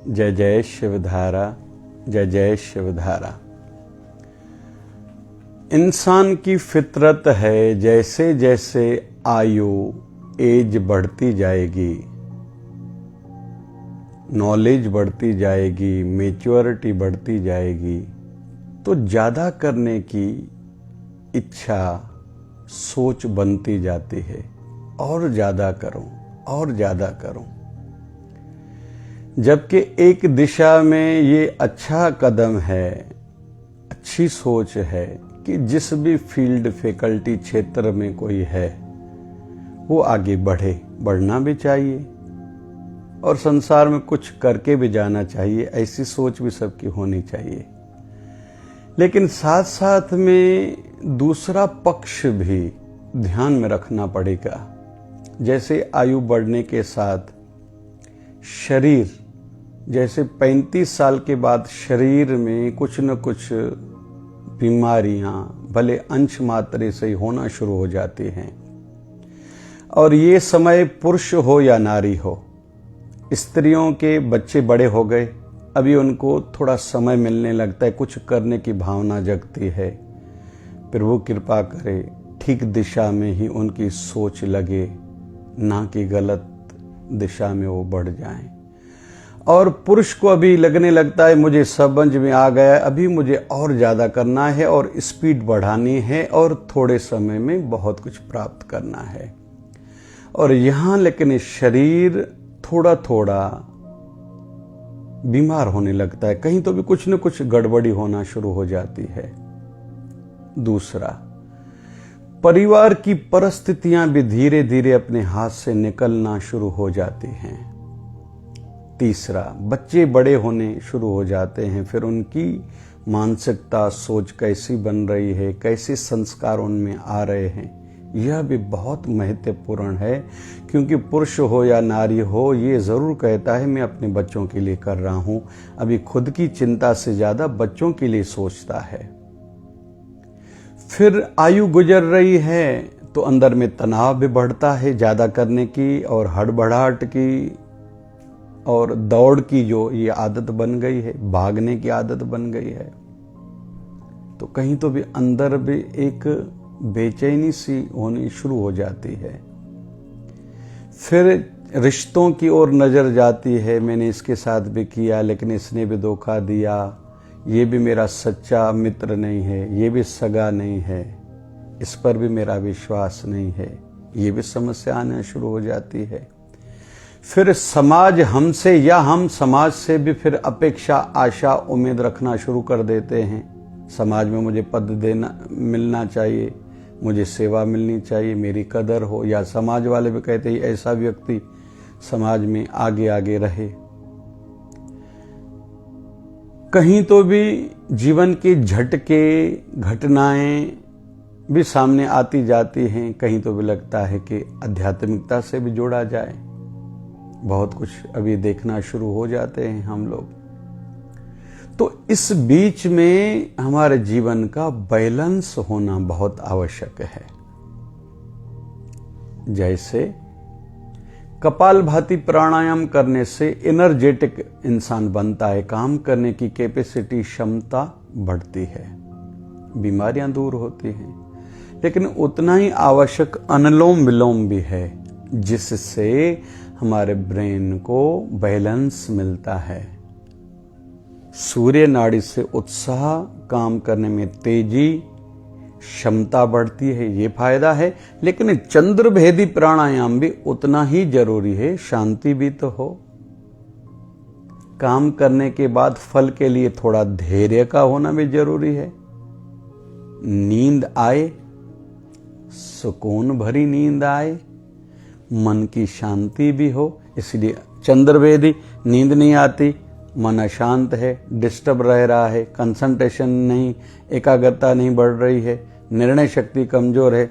जय जय शिवधारा, जय जय शिवधारा। इंसान की फितरत है, जैसे जैसे आयु एज बढ़ती जाएगी, नॉलेज बढ़ती जाएगी, मैच्योरिटी बढ़ती जाएगी, तो ज़्यादा करने की इच्छा, सोच बनती जाती है। और ज़्यादा करूं, और ज़्यादा करूं। जबकि एक दिशा में ये अच्छा कदम है, अच्छी सोच है कि जिस भी फील्ड, फैकल्टी, क्षेत्र में कोई है वो आगे बढ़े, बढ़ना भी चाहिए और संसार में कुछ करके भी जाना चाहिए। ऐसी सोच भी सबकी होनी चाहिए। लेकिन साथ साथ में दूसरा पक्ष भी ध्यान में रखना पड़ेगा। जैसे आयु बढ़ने के साथ शरीर, जैसे 35 साल के बाद शरीर में कुछ न कुछ बीमारियां भले अंश मात्रा से ही होना शुरू हो जाती हैं। और ये समय पुरुष हो या नारी हो, स्त्रियों के बच्चे बड़े हो गए, अभी उनको थोड़ा समय मिलने लगता है, कुछ करने की भावना जगती है। प्रभु कृपा करे ठीक दिशा में ही उनकी सोच लगे, ना कि गलत दिशा में वो बढ़ जाएं। और पुरुष को अभी लगने लगता है मुझे समझ में आ गया, अभी मुझे और ज़्यादा करना है और स्पीड बढ़ानी है और थोड़े समय में बहुत कुछ प्राप्त करना है। और यहाँ लेकिन शरीर थोड़ा थोड़ा बीमार होने लगता है, कहीं तो भी कुछ न कुछ गड़बड़ी होना शुरू हो जाती है। दूसरा, परिवार की परिस्थितियां भी धीरे धीरे अपने हाथ से निकलना शुरू हो जाती हैं। तीसरा, बच्चे बड़े होने शुरू हो जाते हैं, फिर उनकी मानसिकता, सोच कैसी बन रही है, कैसे संस्कार उनमें आ रहे हैं, यह भी बहुत महत्वपूर्ण है। क्योंकि पुरुष हो या नारी हो, ये ज़रूर कहता है मैं अपने बच्चों के लिए कर रहा हूँ, अभी खुद की चिंता से ज़्यादा बच्चों के लिए सोचता है। फिर आयु गुजर रही है तो अंदर में तनाव भी बढ़ता है, ज़्यादा करने की और हड़बड़ाहट की और दौड़ की जो ये आदत बन गई है, भागने की आदत बन गई है, तो कहीं तो भी अंदर भी एक बेचैनी सी होनी शुरू हो जाती है। फिर रिश्तों की ओर नजर जाती है, मैंने इसके साथ भी किया लेकिन इसने भी धोखा दिया, ये भी मेरा सच्चा मित्र नहीं है, ये भी सगा नहीं है, इस पर भी मेरा विश्वास नहीं है, ये भी समस्या आना शुरू हो जाती है। फिर समाज हमसे या हम समाज से भी फिर अपेक्षा, आशा, उम्मीद रखना शुरू कर देते हैं। समाज में मुझे पद मिलना चाहिए, मुझे सेवा मिलनी चाहिए, मेरी कदर हो, या समाज वाले भी कहते हैं ऐसा व्यक्ति समाज में आगे आगे रहे। कहीं तो भी जीवन के झटके, घटनाएं भी सामने आती जाती हैं, कहीं तो भी लगता है कि आध्यात्मिकता से भी जोड़ा जाए। बहुत कुछ अभी देखना शुरू हो जाते हैं हम लोग। तो इस बीच में हमारे जीवन का बैलेंस होना बहुत आवश्यक है। जैसे कपालभाति प्राणायाम करने से एनर्जेटिक इंसान बनता है, काम करने की कैपेसिटी, क्षमता बढ़ती है, बीमारियां दूर होती हैं। लेकिन उतना ही आवश्यक अनुलोम विलोम भी है, जिससे हमारे ब्रेन को बैलेंस मिलता है। सूर्य नाड़ी से उत्साह, काम करने में तेजी, क्षमता बढ़ती है, ये फायदा है। लेकिन चंद्र भेदी प्राणायाम भी उतना ही जरूरी है, शांति भी तो हो। काम करने के बाद फल के लिए थोड़ा धैर्य का होना भी जरूरी है। नींद आए, सुकून भरी नींद आए, मन की शांति भी हो। इसलिए चंद्रवेदी नींद नहीं आती, मन अशांत है, डिस्टर्ब रह रहा है, कंसंट्रेशन नहीं, एकाग्रता नहीं बढ़ रही है, निर्णय शक्ति कमजोर है।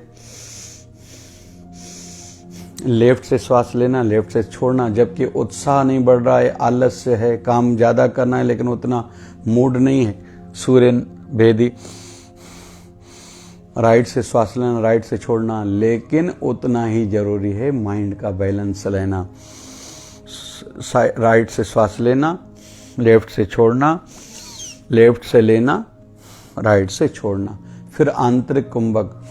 लेफ्ट से श्वास लेना, लेफ्ट से छोड़ना, जबकि उत्साह नहीं बढ़ रहा है, आलस्य है, काम ज्यादा करना है लेकिन उतना मूड नहीं है। सूर्य भेदी राइट से श्वास लेना, राइट से छोड़ना, लेकिन उतना ही जरूरी है माइंड का बैलेंस लेना। राइट से श्वास लेना, लेफ्ट से छोड़ना, लेफ्ट से लेना, राइट से छोड़ना। फिर आंतरिक कुंभक,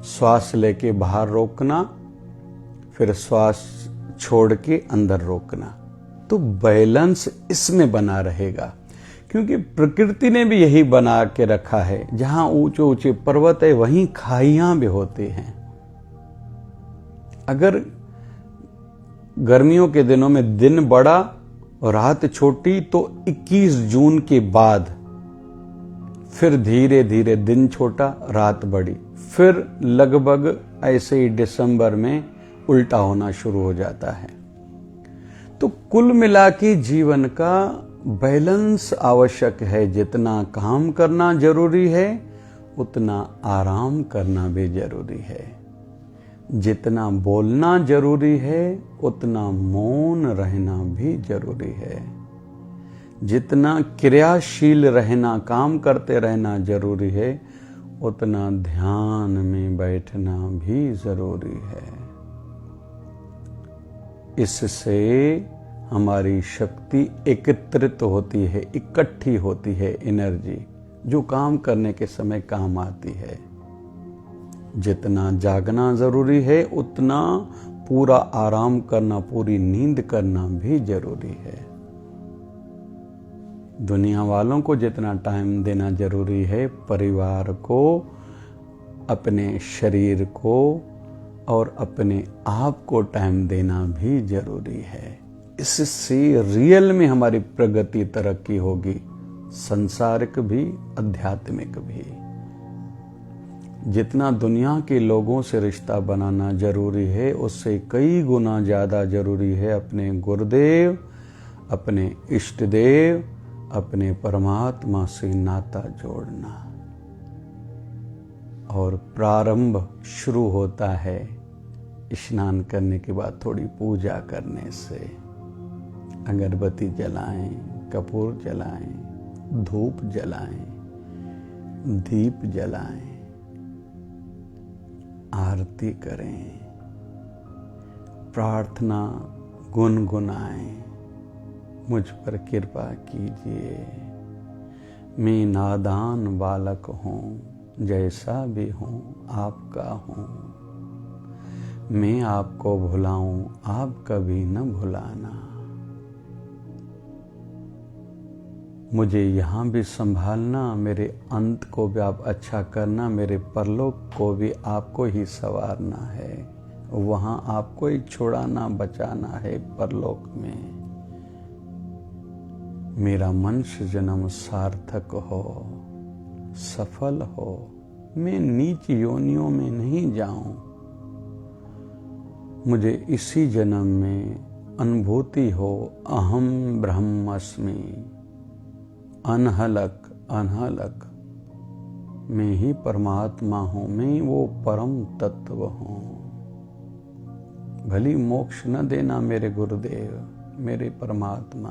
श्वास लेके बाहर रोकना, फिर श्वास छोड़ के अंदर रोकना। तो बैलेंस इसमें बना रहेगा, क्योंकि प्रकृति ने भी यही बना के रखा है। जहां ऊंचे ऊंचे पर्वत है वहीं खाइयां भी होती हैं। अगर गर्मियों के दिनों में दिन बड़ा और रात छोटी, तो 21 जून के बाद फिर धीरे धीरे दिन छोटा, रात बड़ी, फिर लगभग ऐसे ही दिसंबर में उल्टा होना शुरू हो जाता है। तो कुल मिला के जीवन का बैलेंस आवश्यक है। जितना काम करना जरूरी है उतना आराम करना भी जरूरी है। जितना बोलना जरूरी है उतना मौन रहना भी जरूरी है। जितना क्रियाशील रहना, काम करते रहना जरूरी है, उतना ध्यान में बैठना भी जरूरी है। इससे हमारी शक्ति एकत्रित होती है, इकट्ठी होती है एनर्जी, जो काम करने के समय काम आती है। जितना जागना जरूरी है उतना पूरा आराम करना, पूरी नींद करना भी जरूरी है। दुनिया वालों को जितना टाइम देना जरूरी है, परिवार को, अपने शरीर को और अपने आप को टाइम देना भी जरूरी है। इससे रियल में हमारी प्रगति, तरक्की होगी, संसारिक भी, आध्यात्मिक भी। जितना दुनिया के लोगों से रिश्ता बनाना जरूरी है, उससे कई गुना ज्यादा जरूरी है अपने गुरुदेव, अपने इष्ट देव, अपने परमात्मा से नाता जोड़ना। और प्रारंभ शुरू होता है स्नान करने के बाद थोड़ी पूजा करने से। अगरबत्ती जलाएं, कपूर जलाएं, धूप जलाएं, दीप जलाएं, आरती करें, प्रार्थना गुनगुनाएं, मुझ पर कृपा कीजिए, मैं नादान बालक हूँ, जैसा भी हूँ आपका हूँ, मैं आपको भुलाऊं, आप कभी न भुलाना। मुझे यहाँ भी संभालना, मेरे अंत को भी आप अच्छा करना, मेरे परलोक को भी आपको ही संवारना है, वहाँ आपको ही छुड़ाना, बचाना है परलोक में। मेरा मनुष्य जन्म सार्थक हो, सफल हो, मैं नीच योनियों में नहीं जाऊं। मुझे इसी जन्म में अनुभूति हो, अहम ब्रह्मस्मि, अनहलक अनहलक, मैं ही परमात्मा हूं, मैं वो परम तत्व हूं। भली मोक्ष न देना मेरे गुरुदेव, मेरे परमात्मा,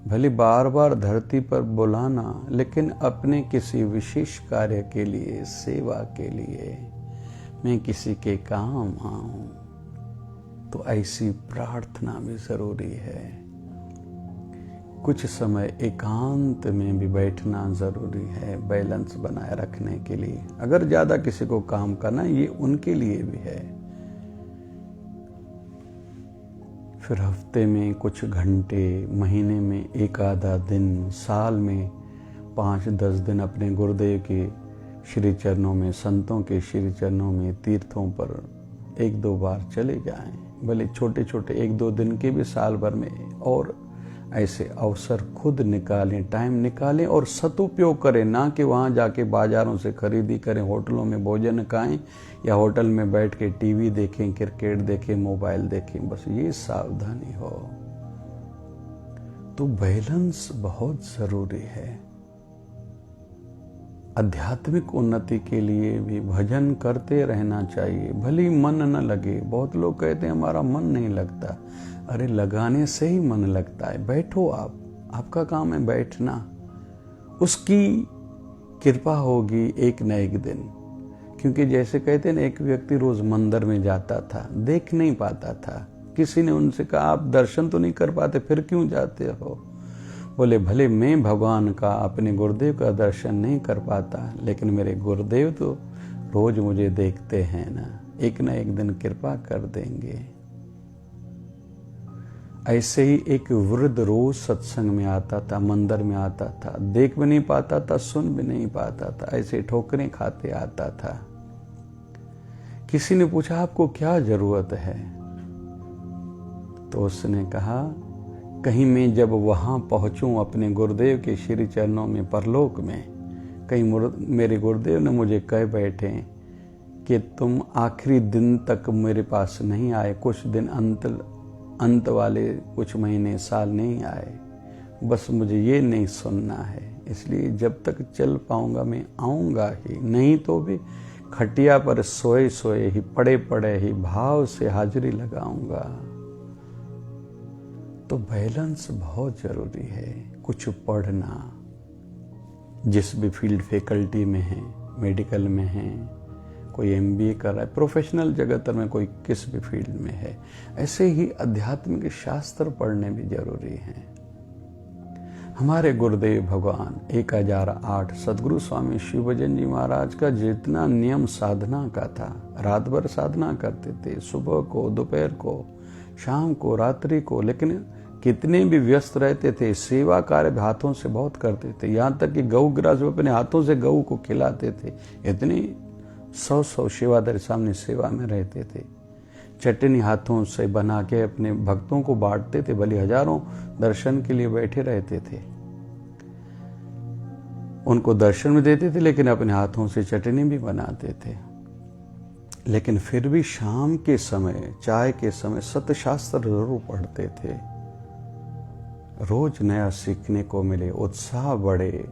भली बार बार धरती पर बुलाना, लेकिन अपने किसी विशेष कार्य के लिए, सेवा के लिए, मैं किसी के काम आऊं। तो ऐसी प्रार्थना भी जरूरी है। कुछ समय एकांत में भी बैठना जरूरी है बैलेंस बनाए रखने के लिए। अगर ज्यादा किसी को काम करना, ये उनके लिए भी है। फिर हफ्ते में कुछ घंटे, महीने में एक आधा दिन, साल में 5-10 दिन अपने गुरुदेव के श्री चरणों में, संतों के श्री चरणों में, तीर्थों पर 1-2 बार चले जाएं। भले छोटे छोटे 1-2 दिन के भी साल भर में, और ऐसे अवसर खुद निकालें, टाइम निकालें और सदुपयोग करें। ना कि वहाँ जाके बाजारों से खरीदी करें, होटलों में भोजन खाएं या होटल में बैठ के टीवी देखें, क्रिकेट देखें, मोबाइल देखें। बस ये सावधानी हो। तो बैलेंस बहुत जरूरी है। आध्यात्मिक उन्नति के लिए भी भजन करते रहना चाहिए, भली मन न लगे। बहुत लोग कहते हैं हमारा मन नहीं लगता। अरे लगाने से ही मन लगता है। बैठो आप, आपका काम है बैठना। उसकी कृपा होगी एक न एक दिन। क्योंकि जैसे कहते हैं ना, एक व्यक्ति रोज मंदिर में जाता था, देख नहीं पाता था। किसी ने उनसे कहा आप दर्शन तो नहीं कर पाते, फिर क्यों जाते हो? बोले भले मैं भगवान का अपने गुरुदेव का दर्शन नहीं कर पाता, लेकिन मेरे गुरुदेव तो रोज मुझे देखते हैं ना एक दिन कृपा कर देंगे। ऐसे ही एक वृद्ध रोज सत्संग में आता था, मंदिर में आता था, देख भी नहीं पाता था, सुन भी नहीं पाता था, ऐसे ठोकरें खाते आता था। किसी ने पूछा आपको क्या जरूरत है, तो उसने कहा कहीं मैं जब वहां पहुंचूं अपने गुरुदेव के श्री चरणों में परलोक में, कहीं मेरे गुरुदेव ने मुझे कह बैठे कि तुम आखिरी दिन तक मेरे पास नहीं आए, कुछ दिन अंत वाले कुछ महीने साल नहीं आए, बस मुझे ये नहीं सुनना है, इसलिए जब तक चल पाऊंगा मैं आऊंगा ही, नहीं तो भी खटिया पर सोए सोए ही, पड़े पड़े ही भाव से हाजिरी लगाऊंगा। तो बैलेंस बहुत जरूरी है। कुछ पढ़ना, जिस भी फील्ड फैकल्टी में है, मेडिकल में है, कोई MBA कर रहा है, प्रोफेशनल जगत में कोई किस भी फील्ड में है, ऐसे ही आध्यात्मिक शास्त्र पढ़ने भी जरूरी हैं। हमारे गुरुदेव भगवान 1008 सदगुरु स्वामी शिवभजन जी महाराज का जितना नियम साधना का था, रात भर साधना करते थे, सुबह को, दोपहर को, शाम को, रात्रि को, लेकिन कितने भी व्यस्त रहते थे, सेवा कार्य हाथों से बहुत करते थे, यहाँ तक कि गऊ ग्रास अपने हाथों से गऊ को खिलाते थे। इतनी 100 सेवादार सामने सेवा में रहते थे। चटनी हाथों से बना के अपने भक्तों को बांटते थे, भले हजारों दर्शन के लिए बैठे रहते थे, उनको दर्शन भी देते थे, लेकिन अपने हाथों से चटनी भी बनाते थे। लेकिन फिर भी शाम के समय, चाय के समय सत्यशास्त्र जरूर पढ़ते थे। रोज नया सीखने को मिले, उत्साह बढ़े।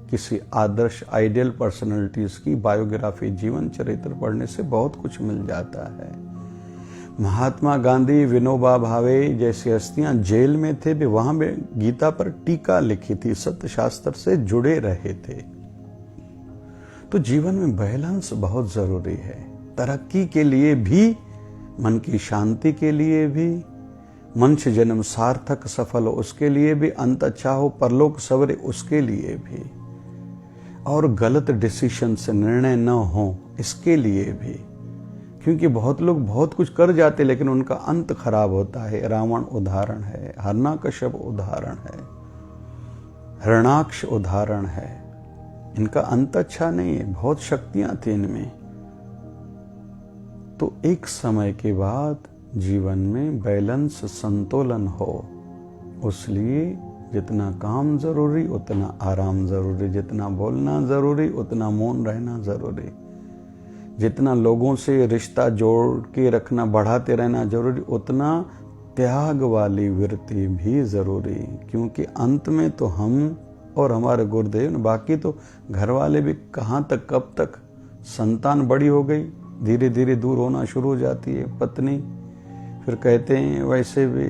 किसी आदर्श आइडियल पर्सनालिटीज की बायोग्राफी, जीवन चरित्र पढ़ने से बहुत कुछ मिल जाता है। महात्मा गांधी, विनोबा भावे जैसी हस्तियां जेल में थे भी वहां भी गीता पर टीका लिखी थी, सत्यशास्त्र से जुड़े रहे थे। तो जीवन में बैलेंस बहुत जरूरी है, तरक्की के लिए भी, मन की शांति के लिए भी, मनुष्य जन्म सार्थक सफल हो उसके लिए भी, अंत अच्छा हो, परलोक सवरे उसके लिए भी, और गलत डिसीजन से निर्णय न हो इसके लिए भी। क्योंकि बहुत लोग बहुत कुछ कर जाते लेकिन उनका अंत खराब होता है। रावण उदाहरण है, हिरण्यकश्यप उदाहरण है, हिरण्याक्ष उदाहरण है। इनका अंत अच्छा नहीं है, बहुत शक्तियां थी इनमें। तो एक समय के बाद जीवन में बैलेंस, संतुलन हो, उसलिए जितना काम जरूरी उतना आराम जरूरी, जितना बोलना जरूरी उतना मौन रहना जरूरी, जितना लोगों से रिश्ता जोड़ के रखना, बढ़ाते रहना जरूरी, उतना त्याग वाली वृत्ति भी जरूरी। क्योंकि अंत में तो हम और हमारे गुरुदेव, बाकी तो घर वाले भी कहाँ तक, कब तक। संतान बड़ी हो गई, धीरे धीरे दूर होना शुरू हो जाती है पत्नी, फिर कहते हैं वैसे भी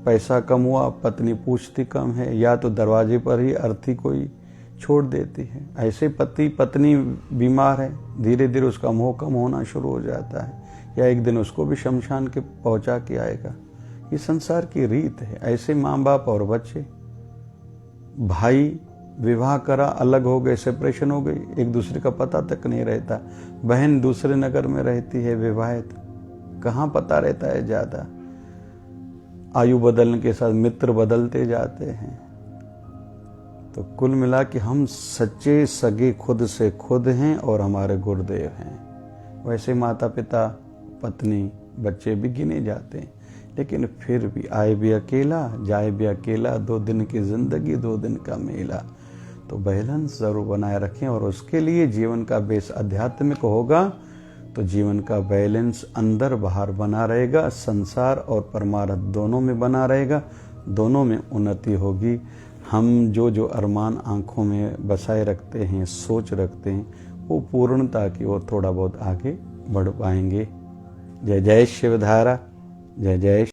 पैसा कम हुआ, पत्नी पूछती कम है, या तो दरवाजे पर ही अर्थी कोई छोड़ देती है। ऐसे पत्नी बीमार है, धीरे धीरे उसका मोह कम होना शुरू हो जाता है, या एक दिन उसको भी शमशान के पहुंचा के आएगा। ये संसार की रीत है। ऐसे माँ बाप और बच्चे, भाई विवाह करा, अलग हो गए, सेपरेशन हो गई, एक दूसरे का पता तक नहीं रहता। बहन दूसरे नगर में रहती है विवाहित, कहाँ पता रहता है ज्यादा। आयु बदलने के साथ मित्र बदलते जाते हैं। तो कुल मिला कि हम सच्चे सगे खुद से खुद हैं और हमारे गुरुदेव हैं। वैसे माता पिता, पत्नी, बच्चे भी गिने जाते हैं, लेकिन फिर भी आए भी अकेला, जाए भी अकेला, 2 दिन की जिंदगी 2 दिन का मेला। तो बैलेंस जरूर बनाए रखें, और उसके लिए जीवन का बेस आध्यात्मिक होगा तो जीवन का बैलेंस अंदर बाहर बना रहेगा, संसार और परमार्थ दोनों में बना रहेगा, दोनों में उन्नति होगी। हम जो अरमान आंखों में बसाए रखते हैं, सोच रखते हैं, वो पूर्णता की ओर थोड़ा बहुत आगे बढ़ पाएंगे। जय जय शिवधारा, जय जय।